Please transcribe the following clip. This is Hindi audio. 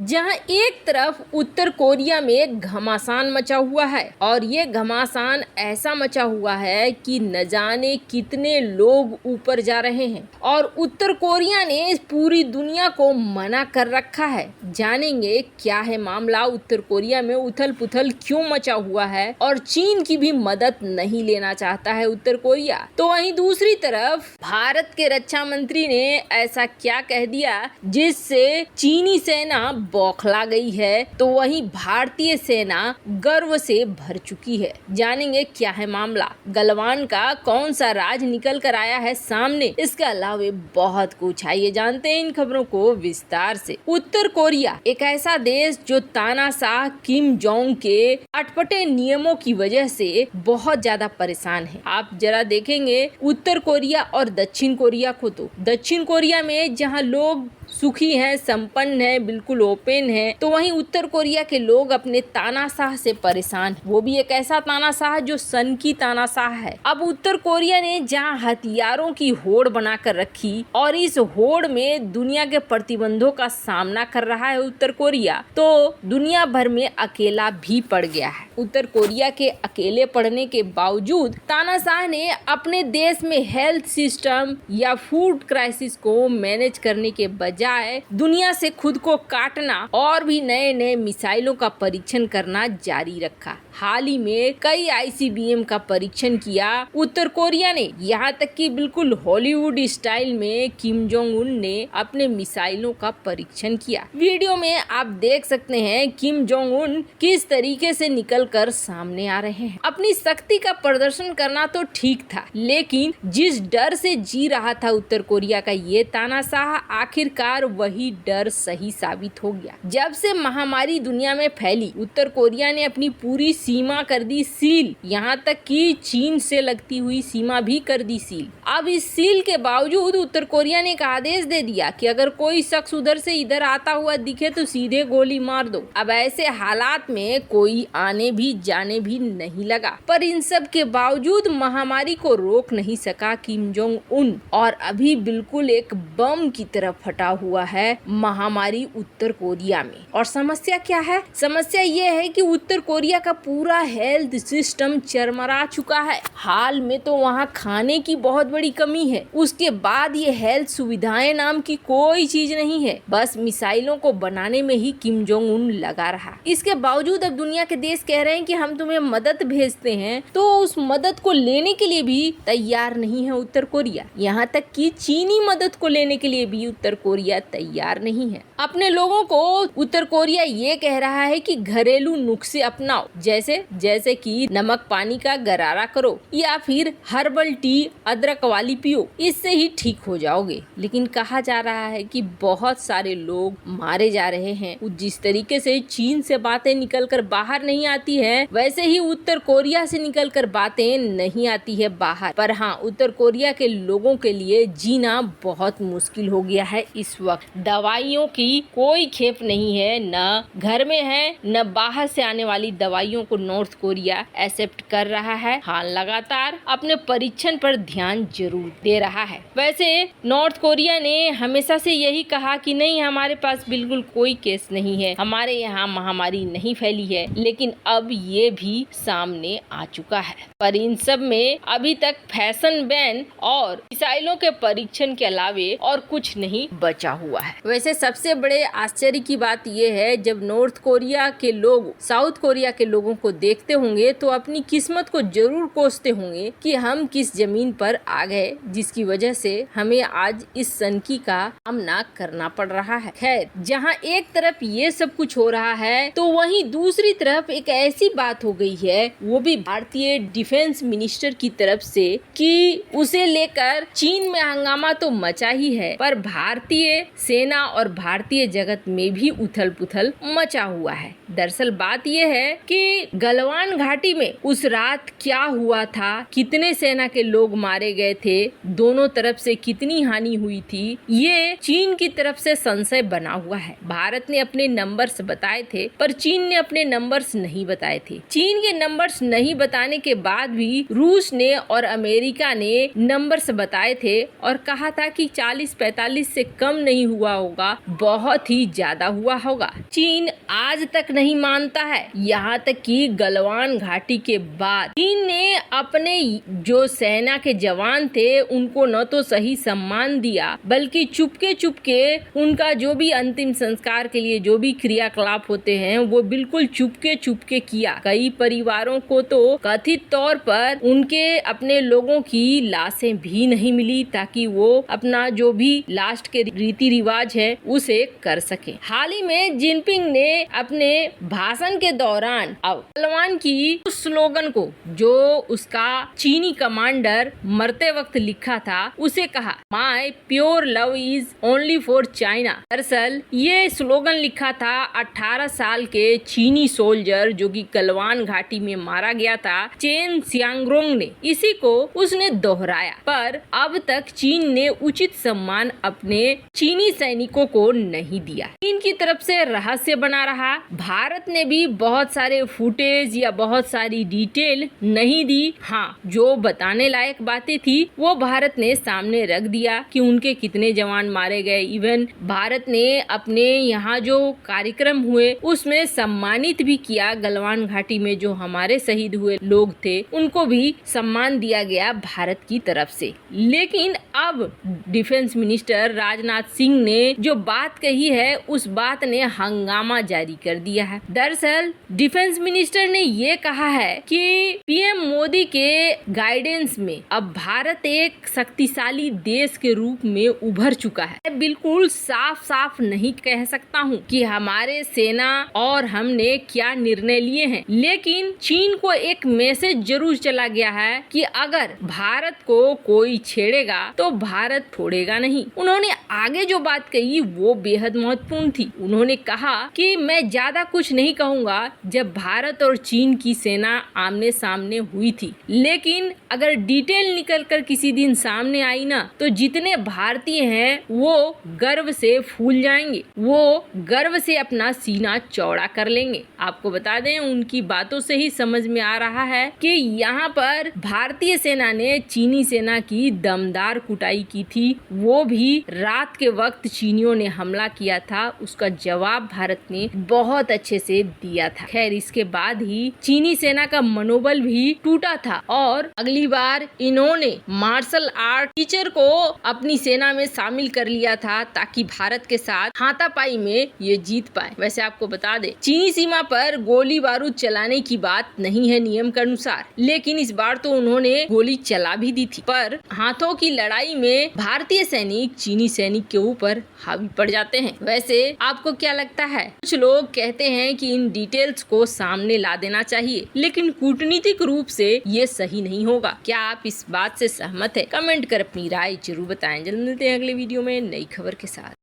जहां एक तरफ उत्तर कोरिया में घमासान मचा हुआ है और ये घमासान ऐसा मचा हुआ है कि न जाने कितने लोग ऊपर जा रहे हैं और उत्तर कोरिया ने इस पूरी दुनिया को मना कर रखा है। जानेंगे क्या है मामला, उत्तर कोरिया में उथल पुथल क्यों मचा हुआ है और चीन की भी मदद नहीं लेना चाहता है उत्तर कोरिया। तो वहीं दूसरी तरफ भारत के रक्षा मंत्री ने ऐसा क्या कह दिया जिससे चीनी सेना बौखला गई है, तो वहीं भारतीय सेना गर्व से भर चुकी है। जानेंगे क्या है मामला, गलवान का कौन सा राज निकल कर आया है सामने, इसके अलावा बहुत कुछ। आइए जानते हैं इन खबरों को विस्तार से। उत्तर कोरिया एक ऐसा देश जो तानाशाह किम जोंग के अटपटे नियमों की वजह से बहुत ज्यादा परेशान है। आप जरा देखेंगे उत्तर कोरिया और दक्षिण कोरिया को, तो दक्षिण कोरिया में जहां लोग सुखी हैं, संपन्न हैं, बिल्कुल ओपन हैं, तो वहीं उत्तर कोरिया के लोग अपने तानाशाह से परेशान, वो भी एक ऐसा तानाशाह जो सन की तानाशाह है। अब उत्तर कोरिया ने जहां हथियारों की होड़ बनाकर रखी और इस होड़ में दुनिया के प्रतिबंधों का सामना कर रहा है उत्तर कोरिया, तो दुनिया भर में अकेला भी पड़ गया है। उत्तर कोरिया के अकेले पड़ने के बावजूद तानाशाह ने अपने देश में हेल्थ सिस्टम या फूड क्राइसिस को मैनेज करने के बजाय दुनिया से खुद को काटना और भी नए नए मिसाइलों का परीक्षण करना जारी रखा। हाल ही में कई आईसीबीएम का परीक्षण किया उत्तर कोरिया ने, यहाँ तक कि बिल्कुल हॉलीवुड स्टाइल में किम जोंग उन ने अपने मिसाइलों का परीक्षण किया। वीडियो में आप देख सकते हैं किम जोंग उन किस तरीके से निकल कर सामने आ रहे हैं। अपनी शक्ति का प्रदर्शन करना तो ठीक था, लेकिन जिस डर से जी रहा था उत्तर कोरिया का ये तानाशाह, आखिरकार वही डर सही साबित हो गया। जब से महामारी दुनिया में फैली, उत्तर कोरिया ने अपनी पूरी सीमा कर दी सील, यहाँ तक कि चीन से लगती हुई सीमा भी कर दी सील। अब इस सील के बावजूद उत्तर कोरिया ने एक आदेश दे दिया कि अगर कोई शख्स उधर से इधर आता हुआ दिखे तो सीधे गोली मार दो। अब ऐसे हालात में कोई आने भी जाने भी नहीं लगा, पर इन सब के बावजूद महामारी को रोक नहीं सका किम जोंग उन, और अभी बिल्कुल एक बम की तरह फटा हुआ है महामारी उत्तर कोरिया में। और समस्या क्या है? समस्या ये है कि उत्तर कोरिया का पूरा हेल्थ सिस्टम चरमरा चुका है। हाल में तो वहाँ खाने की बहुत बड़ी कमी है, उसके बाद ये हेल्थ सुविधाएं नाम की कोई चीज नहीं है। बस मिसाइलों को बनाने में ही किम जोंग उन लगा रहा। इसके बावजूद अब दुनिया के देश कह रहे हैं कि हम तुम्हें मदद भेजते हैं, तो उस मदद को लेने के लिए भी तैयार नहीं है उत्तर कोरिया। यहाँ तक कि चीनी मदद को लेने के लिए भी उत्तर कोरिया तैयार नहीं है। अपने लोगों को उत्तर कोरिया ये कह रहा है कि घरेलू नुस्खे अपनाओ, जैसे कि नमक पानी का गरारा करो या फिर हर्बल टी अदरक वाली पियो, इससे ही ठीक हो जाओगे। लेकिन कहा जा रहा है कि बहुत सारे लोग मारे जा रहे हैं। जिस तरीके से चीन से बातें निकलकर बाहर नहीं आती है, वैसे ही उत्तर कोरिया से निकलकर बातें नहीं आती है बाहर। पर हाँ, उत्तर कोरिया के लोगों के लिए जीना बहुत मुश्किल हो गया है इस वक्त। दवाइयों की कोई खेप नहीं है, न घर में है न बाहर से आने वाली दवाइयों को नॉर्थ कोरिया एक्सेप्ट कर रहा है। हाँ, लगातार अपने परीक्षण पर ध्यान जरूर दे रहा है। वैसे नॉर्थ कोरिया ने हमेशा से यही कहा कि नहीं, हमारे पास बिल्कुल कोई केस नहीं है, हमारे यहाँ महामारी नहीं फैली है, लेकिन अब ये भी सामने आ चुका है। पर इन सब में अभी तक फैशन बैन और मिसाइलों के परीक्षण के अलावे और कुछ नहीं बचा हुआ है। वैसे सबसे बड़े आश्चर्य की बात यह है, जब नॉर्थ कोरिया के लोग साउथ कोरिया के लोगों को देखते होंगे तो अपनी किस्मत को जरूर कोसते होंगे कि हम किस जमीन पर आ गए, जिसकी वजह से हमें आज इस सनकी का सामना करना पड़ रहा है। खैर, जहां एक तरफ ये सब कुछ हो रहा है, तो वहीं दूसरी तरफ एक ऐसी बात हो गई है, वो भी भारतीय डिफेंस मिनिस्टर की तरफ से, कि उसे लेकर चीन में हंगामा तो मचा ही है, पर भारतीय सेना और भारतीय जगत में भी उथल पुथल मचा हुआ है। दरअसल बात यह है कि गलवान घाटी में उस रात क्या हुआ था, कितने सेना के लोग मारे गए थे, दोनों तरफ से कितनी हानि हुई थी, ये चीन की तरफ से संशय बना हुआ है। भारत ने अपने नंबर्स बताए थे, पर चीन ने अपने नंबर्स नहीं बताए थे। चीन के नंबर्स नहीं बताने के बाद भी रूस ने और अमेरिका ने नंबर्स बताए थे और कहा था कि 40-45 से कम नहीं नहीं हुआ होगा, बहुत ही ज्यादा हुआ होगा। चीन आज तक नहीं मानता है, यहाँ तक कि गलवान घाटी के बाद चीन ने अपने जो सेना के जवान थे उनको न तो सही सम्मान दिया, बल्कि चुपके चुपके उनका जो भी अंतिम संस्कार के लिए जो भी क्रियाकलाप होते हैं वो बिल्कुल चुपके चुपके किया। कई परिवारों को तो कथित तौर पर उनके अपने लोगों की लाशें भी नहीं मिली ताकि वो अपना जो भी लास्ट के रीति रिवाज है उसे कर सके। हाल ही में जिनपिंग ने अपने भाषण के दौरान गलवान की उस स्लोगन को जो उसका चीनी कमांडर मरते वक्त लिखा था उसे कहा, my pure love is only for China. दरअसल ये स्लोगन लिखा था 18 साल के चीनी सोल्जर जो कि गलवान घाटी में मारा गया था, चेन सियांगरोंग ने। इसी को उसने दोहराया, पर अब तक चीन ने उचित सम्मान अपने चीनी सैनिकों को नहीं दिया। चीन की तरफ से रहस्य बना रहा। भारत ने भी बहुत सारे फुटेज या बहुत सारी डिटेल नहीं दी। हाँ, जो बताने लायक बातें थी वो भारत ने सामने रख दिया कि उनके कितने जवान मारे गए। इवन भारत ने अपने यहाँ जो कार्यक्रम हुए उसमें सम्मानित भी किया। गलवान घाटी में जो हमारे शहीद हुए लोग थे उनको भी सम्मान दिया गया भारत की तरफ से। लेकिन अब डिफेंस मिनिस्टर राजनाथ सिंह ने जो बात कही है उस बात ने हंगामा जारी कर दिया है। दरअसल डिफेंस मिनिस्टर ने ये कहा है कि पीएम मोदी के गाइडेंस में अब भारत एक शक्तिशाली देश के रूप में उभर चुका है। मैं बिल्कुल साफ साफ नहीं कह सकता हूँ कि हमारे सेना और हमने क्या निर्णय लिए हैं, लेकिन चीन को एक मैसेज जरूर चला गया है कि अगर भारत को कोई छेड़ेगा तो भारत छोड़ेगा नहीं। उन्होंने आगे जो बात कही वो बेहद महत्वपूर्ण थी। उन्होंने कहा कि मैं ज्यादा कुछ नहीं कहूँगा जब भारत और चीन की सेना आमने सामने हुई थी, लेकिन अगर डिटेल निकल कर किसी दिन सामने आई ना तो जितने भारतीय हैं वो गर्व से फूल जाएंगे, वो गर्व से अपना सीना चौड़ा कर लेंगे। आपको बता दें उनकी बातों से ही समझ में आ रहा है कि यहाँ पर भारतीय सेना ने चीनी सेना की दमदार कुटाई की थी। वो भी रात के वक्त चीनियों ने हमला किया था, उसका जवाब भारत ने बहुत अच्छे से दिया था। खैर इसके बाद ही चीनी सेना का मनोबल भी टूटा था और अगली बार इन्होंने मार्शल आर्ट टीचर को अपनी सेना में शामिल कर लिया था ताकि भारत के साथ हाथापाई में ये जीत पाए। वैसे आपको बता दे चीनी सीमा पर गोली बारूद चलाने की बात नहीं है नियम के अनुसार, लेकिन इस बार तो उन्होंने गोली चला भी दी थी। पर हाथों की लड़ाई में भारतीय सैनिक चीनी सैनिक के ऊपर हावी पड़ जाते हैं। वैसे आपको क्या लगता है? कुछ लोग कहते हैं कि इन डिटेल्स को सामने ला देना चाहिए, लेकिन कूटनीतिक रूप से ये सही नहीं होगा। क्या आप इस बात से सहमत है? कमेंट कर अपनी राय जरूर बताएं। जल्द मिलते हैं अगले वीडियो में नई खबर के साथ।